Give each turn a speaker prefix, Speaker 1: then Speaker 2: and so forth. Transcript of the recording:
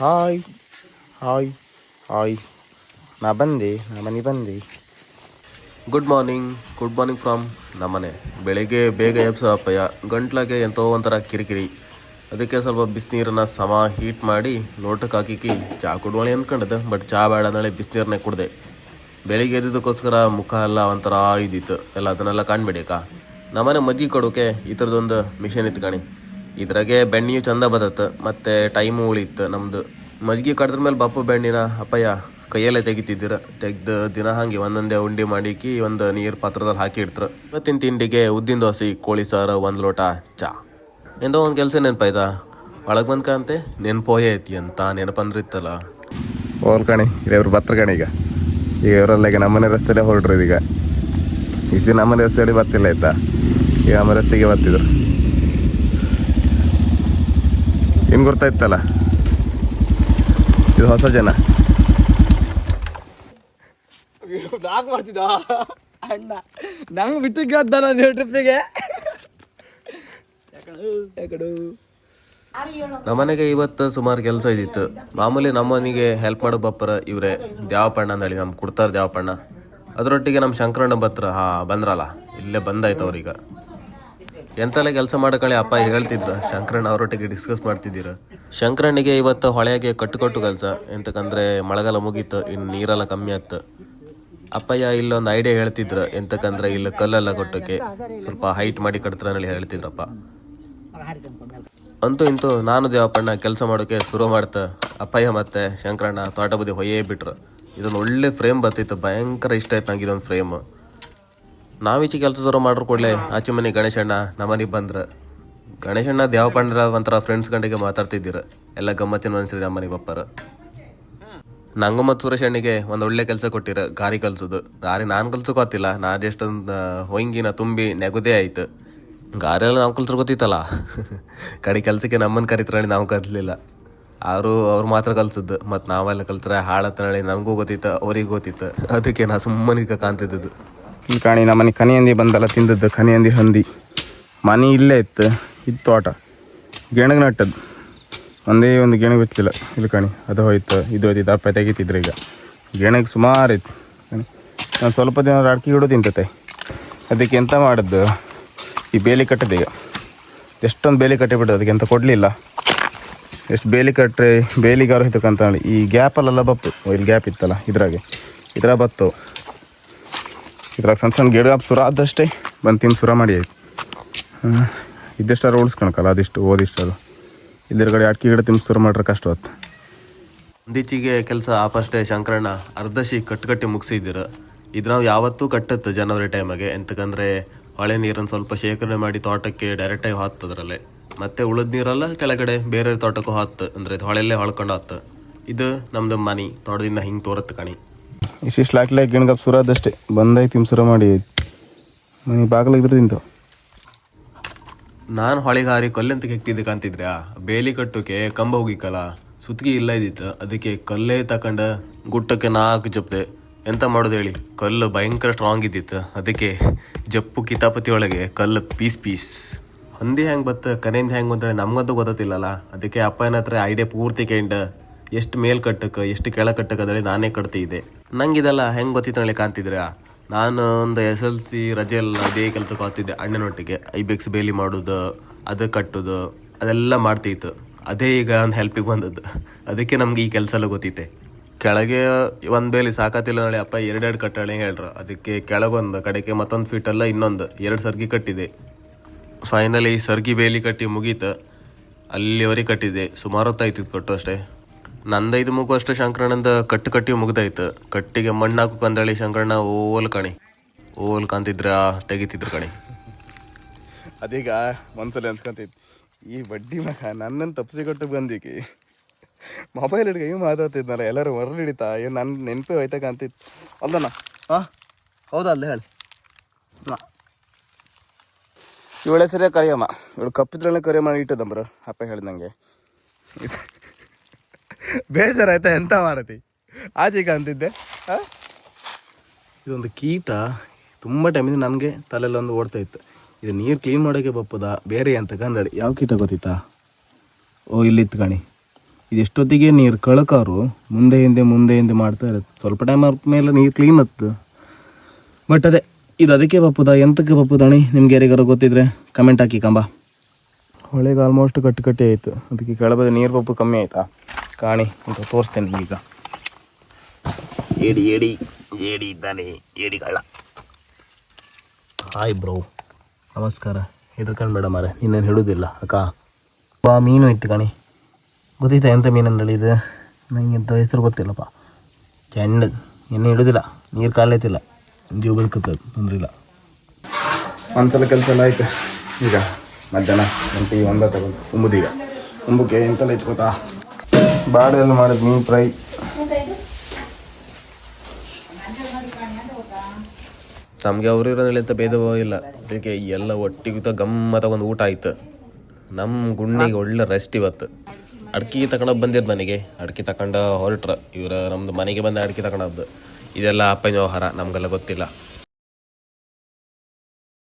Speaker 1: Hi hi hi. ನಾ ಮನೆ ಬಂದೆ. ಗುಡ್ ಮಾರ್ನಿಂಗ್ ಫ್ರಮ್ ನಮ್ಮನೆ. ಬೆಳಿಗ್ಗೆ ಬೇಗ ಎಬ್ಸಪ್ಪಯ್ಯ, ಗಂಟ್ಲಾಗೆ ಎಂತೋ ಒಂಥರ ಕಿರಿಕಿರಿ. ಅದಕ್ಕೆ ಸ್ವಲ್ಪ ಬಿಸಿನೀರನ್ನ ಹೀಟ್ ಮಾಡಿ ಲೋಟಕ್ಕೆ ಹಾಕಿ ಚಹಾ ಕುಡ್ವಳಿ ಅಂದ್ಕೊಂಡದ್ದು. ಬಟ್ ಚಹಾ ಬೇಡ ಅಂದೇಳಿ ಬಿಸಿನೀರನ್ನೇ ಕುಡ್ದೆ. ಬೆಳಿಗ್ಗೆ ಎದ್ದಿದ್ದಕ್ಕೋಸ್ಕರ ಮುಖ ಎಲ್ಲ ಒಂಥರ ಇದ್ದಿತ್ತು, ಎಲ್ಲ ಅದನ್ನೆಲ್ಲ ಕಾಣ್ಬೇಡಿಕ. ನಮ್ಮನೆ ಮಜ್ಜಿಗೆ ಕೊಡೋಕೆ ಈ ಥರದೊಂದು ಮಿಷನ್ ಇತ್ತು ಕಣಿ. ಇದ್ರಾಗೆ ಬೆಣ್ಣೆಯು ಚಂದ ಬದತ್ತು, ಮತ್ತು ಟೈಮು ಉಳಿತು ನಮ್ಮದು. ಮಜ್ಜಿಗೆ ಕಡ್ದ್ರ ಮೇಲೆ ಬಪ್ಪು ಬೆಣ್ಣಿನ ಅಪ್ಪಯ್ಯ ಕೈಯಲ್ಲೇ ತೆಗ್ದು ದಿನ ಹಾಗೆ ಒಂದೊಂದೇ ಉಂಡೆ ಮಾಡಿಕಿ ಒಂದು ನೀರು ಪಾತ್ರದಲ್ಲಿ ಹಾಕಿ ಇಡ್ತಾರೆ. ಇವತ್ತಿನ ತಿಂಡಿಗೆ ಉದ್ದಿನ ದೋಸೆ, ಕೋಳಿ ಸಾರು, 1 ಲೋಟ ಚಾ. ಎಂದೋ ಒಂದು ಕೆಲಸ ನೆನಪಾಯ್ತಾ, ಒಳಗೆ ಬಂದ್ಕಂತೆ ನೆನಪೋಯೇ ಐತಿ ಅಂತ ನೆನಪಂದ್ರಿತ್ತಲ್ಲ.
Speaker 2: ಹೋಲ್ ಕಣಿ ಇವ್ರು ಬತ್ರ ಕಣಿ. ಈಗ ಇವರಲ್ಲ ನಮ್ಮನೆ ರಸ್ತೆಯಲ್ಲೇ ಹೊರಡ್ರು. ಈಗ ಇಷ್ಟು ದಿನ ನಮ್ಮನೆ ರಸ್ತೆಯಲ್ಲಿ ಬರ್ತಿಲ್ಲ ಆಯ್ತಾ, ಈಗ ನಮ್ಮ ರಸ್ತೆಗೆ ಬರ್ತಿದ್ರು. ಇನ್ನು ಗೊತ್ತಾಯ್ತಲ್ಲ, ಇದು ಹೊಸ ಜನ.
Speaker 3: ಮಾಡ್ತಿದ್ದ ಅಣ್ಣ ನಂಗೆ ಬಿಟ್ಟು ಕೇಳ್ದ ನಾನು ಟ್ರಿಪ್ಪಿಗೆ.
Speaker 1: ನಮ್ಮನೆಗೆ ಇವತ್ತು ಸುಮಾರು ಕೆಲಸ ಇದ್ದಿತ್ತು. ಮಾಮೂಲಿ ನಮ್ಮನಿಗೆ ಹೆಲ್ಪ್ ಮಾಡೋ ಬಪ್ಪರ ಇವರೇ ದ್ಯಾವಪಣ್ಣ ಅಂದೇಳಿ ನಮ್ಗೆ ಕೊಡ್ತಾರೆ ದ್ಯಾವಪಣ್ಣ. ಅದರೊಟ್ಟಿಗೆ ನಮ್ಮ ಶಂಕರಣ್ಣ ಬತ್ರ ಬಂದ್ರಲ್ಲ, ಇಲ್ಲೇ ಬಂದಾಯ್ತು ಅವ್ರೀಗ. ಎಂತೆಲ್ಲ ಕೆಲಸ ಮಾಡಕಳಿ ಅಪ್ಪ ಹೇಳ್ತಿದ್ರು. ಶಂಕರಣ್ಣ ಅವರೊಟ್ಟಿಗೆ ಡಿಸ್ಕಸ್ ಮಾಡ್ತಿದ್ದೀರ. ಶಂಕರಣ್ಣಿಗೆ ಇವತ್ತು ಹೊಳೆಯಾಗೆ ಕಟ್ಟು ಕೆಲಸ, ಎಂತಕ್ಕಂದ್ರೆ ಮಳೆಗಾಲ ಮುಗೀತು, ಇನ್ನು ನೀರೆಲ್ಲ ಕಮ್ಮಿ ಆಯ್ತು. ಅಪ್ಪಯ್ಯ ಇಲ್ಲೊಂದು ಐಡಿಯಾ ಹೇಳ್ತಿದ್ರು, ಎಂತಕ್ಕಂದ್ರೆ ಇಲ್ಲಿ ಕಲ್ಲೆಲ್ಲ ಕೊಟ್ಟೋಕೆ ಸ್ವಲ್ಪ ಹೈಟ್ ಮಾಡಿ ಕಟ್ತಾರಲ್ಲಿ ಹೇಳ್ತಿದ್ರಪ್ಪ. ಅಂತೂ ಇಂತೂ ನಾನು ದೇವಪ್ಪಣ್ಣ ಕೆಲಸ ಮಾಡೋಕೆ ಶುರು ಮಾಡ್ತಾ ಅಪ್ಪಯ್ಯ ಮತ್ತು ಶಂಕರಣ್ಣ ತೋಟ ಬದಿ ಹೊಯ್ಯೇ ಬಿಟ್ರು. ಇದೊಂದು ಒಳ್ಳೆ ಫ್ರೇಮ್ ಬರ್ತಿತ್ತು, ಭಯಂಕರ ಇಷ್ಟ ಆಯ್ತು ನಂಗೆ ಇದೊಂದು ಫ್ರೇಮ್. ನಾವೀಚೆ ಕೆಲಸ ಶುರು ಮಾಡ್ರು ಕೂಡಲೇ ಆಚೆ ಮನೆ ಗಣೇಶಣ್ಣ ನಮ್ಮನಿಗೆ ಬಂದ್ರೆ. ಗಣೇಶಣ್ಣ ದೇವಪ್ಪಣ್ಣ ಒಂಥರ ಫ್ರೆಂಡ್ಸ್ ಗಂಡಿಗೆ ಮಾತಾಡ್ತಿದ್ದೀರ, ಎಲ್ಲ ಗಮ್ಮತ್ತಿನ ಅನ್ಸಿರಿ ನಮ್ಮನಿಗೆ ಬಪ್ಪಾರ. ನಂಗೂ ಮತ್ತು ಸುರೇಶ್ ಅಣ್ಣಿಗೆ ಒಂದು ಒಳ್ಳೆ ಕೆಲಸ ಕೊಟ್ಟಿರ, ಗಾರಿ ಕಲ್ಸೋದು. ಗಾರಿ ನಾನು ಕಲ್ಸೋಕೋತಿಲ್ಲ, ನಾನು ಎಷ್ಟೊಂದು ಹೊಂಗಿನ ತುಂಬಿ ನೆಗದೇ ಆಯ್ತು. ಗಾರಿ ಎಲ್ಲ ನಾವು ಕಲ್ಸ್ರು ಗೊತ್ತಿತ್ತಲ್ಲ. ಕಡೆ ಕೆಲಸಕ್ಕೆ ನಮ್ಮನ್ನು ಕರಿತಾರಳಿ ನಾವು ಕಲಿಸಲಿಲ್ಲ, ಅವ್ರು ಮಾತ್ರ ಕಲ್ಸಿದ್ದು. ಮತ್ತು ನಾವೆಲ್ಲ ಕಲ್ತ್ರೆ ಹಾಳತ್ತನಳಿ ನನಗೂ ಗೊತ್ತಿತ್ತು, ಅವ್ರಿಗೆ ಗೊತ್ತಿತ್ತು. ಅದಕ್ಕೆ ನಾ ಸುಮ್ಮನಿಗೆ ಕಾಣ್ತಿದ್ದು.
Speaker 2: ಇಲ್ಲಿ ಕಾಣಿ ನಮ್ಮನೆ ಕನಿಯಂದಿ ಬಂದಲ್ಲ ತಿಂದದ್ದು. ಕನಿಯಂದಿ ಹಂದಿ ಮನೆ ಇಲ್ಲೇ ಇತ್ತು, ಇದು ತೋಟ ಗೆಣಗ್ ನಟ್ಟದ್ದು. ಒಂದೇ ಒಂದು ಗೆಣಗ್ ಬಿತ್ತಿಲ್ಲ. ಇಲ್ಲಿ ಕಾಣಿ ಅದು ಹೋಯ್ತು, ಇದು ಹೋಯ್ತು, ದಪ್ಪ ತೆಗಿತಿದ್ರು. ಈಗ ಗೆಣಗ್ ಸುಮಾರು ಐತಿ. ನಾನು ಸ್ವಲ್ಪ ದಿನ ಅಡ್ಕೆ ಗಿಡ ತಿಂತತೆ. ಅದಕ್ಕೆ ಎಂತ ಮಾಡಿದ್ದು, ಈ ಬೇಲಿ ಕಟ್ಟಿದೆ. ಈಗ ಎಷ್ಟೊಂದು ಬೇಲಿ ಕಟ್ಟಿಬಿಟ್ಟು ಅದಕ್ಕೆ ಎಂತ ಕೊಡಲಿಲ್ಲ. ಎಷ್ಟು ಬೇಲಿ ಕಟ್ಟರೆ ಬೇಲಿಗಾರು ಹೋಯ್ತಕ್ಕಂತ ಹೇಳಿ ಈ ಗ್ಯಾಪಲ್ಲೆಲ್ಲ ಬಪ್ಪು. ಇಲ್ಲಿ ಗ್ಯಾಪ್ ಇತ್ತಲ್ಲ, ಇದ್ರಾಗ ಬತ್ತು. ಇದ್ರಾಗ ಸಣ್ಣ ಗಿಡ ಸುರ ಆದಷ್ಟೇ ಬಂದು ತಿಂದು ಸುರ ಮಾಡಿ ಆಯ್ತು. ಇದ್ದಷ್ಟಾರು ಉಳಿಸ್ಕೊಳಕಲ್ಲ, ಅದಿಷ್ಟು ಓದಿಷ್ಟು. ಇಲ್ಲಿರ್ಗಡೆ ಅಡ್ಕೆ ಗಿಡ ತಿಂದು ಸುರ ಮಾಡ್ರೆ ಕಷ್ಟ ಆಯ್ತು.
Speaker 1: ಒಂದೀಚೆಗೆ ಕೆಲಸ ಆಪಷ್ಟೇ ಶಂಕರಣ್ಣ ಅರ್ಧಶಿ ಕಟ್ಟಿ ಮುಗಿಸಿದ್ದೀರ. ಇದು ನಾವು ಯಾವತ್ತೂ ಕಟ್ಟತ್ತು ಜನವರಿ ಟೈಮಾಗೆ. ಎಂತಕ್ಕಂದ್ರೆ ಹೊಳೆ ನೀರನ್ನು ಸ್ವಲ್ಪ ಶೇಖರಣೆ ಮಾಡಿ ತೋಟಕ್ಕೆ ಡೈರೆಕ್ಟಾಗಿ ಹಾಕ್ತದ್ರಲ್ಲೇ. ಮತ್ತು ಉಳಿದ ನೀರೆಲ್ಲ ಕೆಳಗಡೆ ಬೇರೆ ತೋಟಕ್ಕೂ ಹಾಕ್ತು, ಅಂದರೆ ಇದು ಹೊಳೆಯಲ್ಲೇ ಹೊಳ್ಕೊಂಡು ಹಾಕ್ತು. ಇದು ನಮ್ದು ಮನೆ ತೋಟದಿಂದ ಹಿಂಗೆ ತೋರತ್ತು ಕಣಿ.
Speaker 2: ಇಷ್ಟಿಷ್ಟು ಲಾಕ್ಲಾಗಿ ಗಿಣಗಪ್ ಸುರ ಆದಷ್ಟೇ ಬಂದಾಯ್ತು, ತಿಮ್ ಸುರ ಮಾಡಿ ಮನೆ ಬಾಗಿಲಿದ್ರೆ ತಿಂತು.
Speaker 1: ನಾನು ಹೊಳೆಗೆ ಹಾರಿ ಕಲ್ಲಂತ ಕೆಕ್ತಿದ್ದೆ ಕಾಣ್ತಿದ್ರೆ, ಬೇಲಿ ಕಟ್ಟೋಕೆ ಕಂಬ ಹೋಗಿಕ್ಕಲ್ಲ, ಸುತ್ತಿಗೆ ಇಲ್ಲ ಇದ್ದಿತ್ತು. ಅದಕ್ಕೆ ಕಲ್ಲೇ ತಗೊಂಡು ಗುಟ್ಟಕ್ಕೆ 4 ಜಪ್ದೆ. ಎಂತ ಮಾಡೋದು ಹೇಳಿ, ಕಲ್ಲು ಭಯಂಕರ ಸ್ಟ್ರಾಂಗ್ ಇದ್ದಿತ್ತು. ಅದಕ್ಕೆ ಜಪ್ಪು ಕಿತಾಪತಿ ಒಳಗೆ ಕಲ್ಲು ಪೀಸ್. ಹಂದಿ ಹೆಂಗೆ ಬತ್ತು, ಕನೆಯಿಂದ ಹೆಂಗೆ ಬಂದ್ರೆ ನಮ್ಗಂತೂ ಗೊತ್ತಿಲ್ಲಲ್ಲ. ಅದಕ್ಕೆ ಅಪ್ಪನ ಹತ್ರ ಐಡಿಯಾ ಪೂರ್ತಿ ಕೇಂಡ ಎಷ್ಟು ಮೇಲ್ ಕಟ್ಟಕ್ಕೆ ಎಷ್ಟು ಕೆಳ ಕಟ್ಟಕ್ಕೆ ಅದರಲ್ಲಿ ನಾನೇ ಕಟ್ತಿದ್ದೆ. ನಂಗೆ ಇದೆಲ್ಲ ಹೆಂಗೆ ಗೊತ್ತಿತ್ತು ಕಾಣ್ತಿದ್ರೆ, ನಾನು ಒಂದು SLC ರಜೆಯಲ್ಲ ಅದೇ ಕೆಲಸಕ್ಕೆ ಹೋಗ್ತಿದ್ದೆ ಅಣ್ಣನೊಟ್ಟಿಗೆ. ಐಬೆಕ್ಸ್ ಬೇಲಿ ಮಾಡೋದು, ಅದು ಕಟ್ಟೋದು, ಅದೆಲ್ಲ ಮಾಡ್ತಿತ್ತು. ಅದೇ ಈಗ ಒಂದು ಹೆಲ್ಪಿಗೆ ಬಂದದ್ದು. ಅದಕ್ಕೆ ನಮ್ಗೆ ಈ ಕೆಲಸ ಎಲ್ಲ ಗೊತ್ತಿತ್ತೆ. ಕೆಳಗೆ ಒಂದು ಬೇಲಿ ಸಾಕಾತಿಲ್ಲ ನಾಳೆ ಅಪ್ಪ 2 ಕಟ್ಟಳೆ ಹೇಳ್ರು. ಅದಕ್ಕೆ ಕೆಳಗೊಂದು ಕಡೆಗೆ ಮತ್ತೊಂದು ಫೀಟಲ್ಲ ಇನ್ನೊಂದು 2 ಸರ್ಗಿ ಕಟ್ಟಿದೆ. ಫೈನಲಿ ಸರ್ಗಿ ಬೇಲಿ ಕಟ್ಟಿ ಮುಗೀತು. ಅಲ್ಲಿವರೆಗೆ ಕಟ್ಟಿದೆ, ಸುಮಾರು ಹೊತ್ತಾಯ್ತು ಕಟ್ಟು ಅಷ್ಟೇ. ನಂದೈದು ಮುಗು ಅಷ್ಟೇ ಶಂಕರಣ್ಣಂದ ಕಟ್ಟಿ ಮುಗ್ದಾಯ್ತು. ಕಟ್ಟಿಗೆ ಮಣ್ಣು ಹಾಕು ಕಂದಳಿ ಶಂಕರಣ್ಣ ಓಲ್ ಕಾಂತಿದ್ರ ತೆಗಿತಿದ್ರು ಕಣಿ.
Speaker 2: ಅದೀಗ ಒಂದ್ಸಲ ಅನ್ಸ್ಕೊಂತಿತ್ತು, ಈ ಬಡ್ಡಿ ಮಗ ನನ್ನನ್ನು ತಪ್ಪಿಸಿ ಕೊಟ್ಟು ಬಂದಿಕ್ಕೆ ಮೊಬೈಲ್ ಹಿಡ್ಗೆ ಹಿಂಗೆ ಮಾತಾಡ್ತಿದ್ನಲ್ಲ, ಎಲ್ಲರೂ ಹೊರಗೆ ಹಿಡಿತಾ ಏನು ನನ್ನ ನೆನಪೇ ಹೋಯ್ತಕ್ಕ ಅಂತಿತ್ತು. ಅಲ್ದಣ್ಣ? ಹೌದಾ? ಅಲ್ಲೇ ಹೇಳಿ. ಇವಳೆ ಸರಿಯ ಕರಿಯಮ್ಮ, ಇವಳು ಕಪ್ಪಿದ್ರಲ್ಲೇ ಕರಿಯಮ್ಮ ಇಟ್ಟದಮ್ರು ಅಪ್ಪ ಹೇಳಿದಂಗೆ. ಬೇಜಾರಾಯ್ತಾ? ಎಂತ ಮಾಡತಿ ಆಚೆಗೆ ಅಂತಿದ್ದೆ. ಇದೊಂದು ಕೀಟ ತುಂಬ ಟೈಮಿಂದ ನನಗೆ ತಲೆಯಲ್ಲೊಂದು ಓಡ್ತಾ ಇತ್ತು. ಇದು ನೀರು ಕ್ಲೀನ್ ಮಾಡೋಕ್ಕೆ ಬಪ್ಪದ ಬೇರೆ ಅಂತ ಕಂದಡಿ. ಯಾವ ಕೀಟ ಗೊತ್ತಿತ್ತಾ? ಓ ಇಲ್ಲಿತ್ತು ಕಣಿ, ಇದೆಷ್ಟೊತ್ತಿಗೆ ನೀರು ಕಳ್ಕಾರು ಮುಂದೆ ಹಿಂದೆ ಮಾಡ್ತಾ ಇರುತ್ತೆ. ಸ್ವಲ್ಪ ಟೈಮ್ ಮೇಲೆ ನೀರು ಕ್ಲೀನ್ ಹತ್ತು. ಬಟ್ ಅದೇ ಇದು ಅದಕ್ಕೆ ಬಪ್ಪುದ ಎಂತಕ್ಕೆ ಬಪ್ಪುದಾಣಿ ನಿಮ್ಗೆ ಯಾರಿಗಾರು ಗೊತ್ತಿದ್ರೆ ಕಮೆಂಟ್ ಹಾಕಿ ಕಂಬ. ಹೊಳೆಗೆ ಆಲ್ಮೋಸ್ಟ್ ಕಟ್ಟಿ ಆಯಿತು. ಅದಕ್ಕೆ ಕೆಳಬದ ನೀರು ಬಪ್ಪು ಕಮ್ಮಿ ಆಯಿತಾ ಕಾಣಿ ಅಂತ ತೋರಿಸ್ತೇನೆ ಈಗ. ಏಡಿ ಇದ್ದಾನೆ, ಏಡಿಗಳ. ಹಾಯ್ ಬ್ರೋ, ನಮಸ್ಕಾರ. ಹೆದರ್ಕೊಂಡು ಬೇಡ ಮಾರೆ, ಇನ್ನೇನು ಹೇಳೋದಿಲ್ಲ ಅಕ್ಕ. ಬಾ ಮೀನು ಇತ್ತು ಕಣಿ, ಗೊತ್ತೈತಾ ಎಂಥ ಮೀನಂದಳಿ ಇದು? ನನಗೆ ಎಂಥ ಹೆಸರು ಗೊತ್ತಿಲ್ಲಪ್ಪ. ಚೆಂಡ ಇನ್ನೂ ಹಿಡೋದಿಲ್ಲ, ನೀರು ಕಾಲೈತಿಲ್ಲ, ಜೀವ ಬದುಕುತ್ತದೆ, ತೊಂದರೆ ಇಲ್ಲ. ಒಂದ್ಸಲ ಕೆಲಸ ಎಲ್ಲ ಆಯ್ತು. ಈಗ ಮಧ್ಯಾಹ್ನ ಗಂಟೆ ಒಂದ ತಗೊಂಡು ಉಂಬುದೀಗ. ಉಂಬಕ್ಕೆ ಎಂತೆಲ್ಲ ಇತ್ತು ಗೊತ್ತಾ? ಬಾಳೆ ಎಲ್ಲ ಮಾಡಿದ್ ಮೀನು ಫ್ರೈ.
Speaker 1: ನಮಗೆ ಅವ್ರಿರೋದ್ರಲ್ಲಿ ಎಂತ ಭೇದವೂ ಇಲ್ಲ. ಅದಕ್ಕೆ ಎಲ್ಲ ಒಟ್ಟಿಗೆ ಗಮ್ಮತ್ತ ಒಂದು ಊಟ ಆಯ್ತು. ನಮ್ಮ ಗುಣ್ಣಿಗೆ ಒಳ್ಳೆ ರೆಸ್ಟ್ ಇವತ್ತು. ಅಡ್ಕೆ ತಗೊಂಡು ಬಂದಿದ್ದು ಮನೆಗೆ, ಅಡ್ಕೆ ತಗೊಂಡು ಹೊರಟ್ರ ಇವ್ರು. ನಮ್ಮದು ಮನೆಗೆ ಬಂದು ಅಡ್ಕೆ ತಗೊಂಡದ್ದು. ಇದೆಲ್ಲ ಅಪ್ಪನ ವ್ಯವಹಾರ, ನಮಗೆಲ್ಲ ಗೊತ್ತಿಲ್ಲ.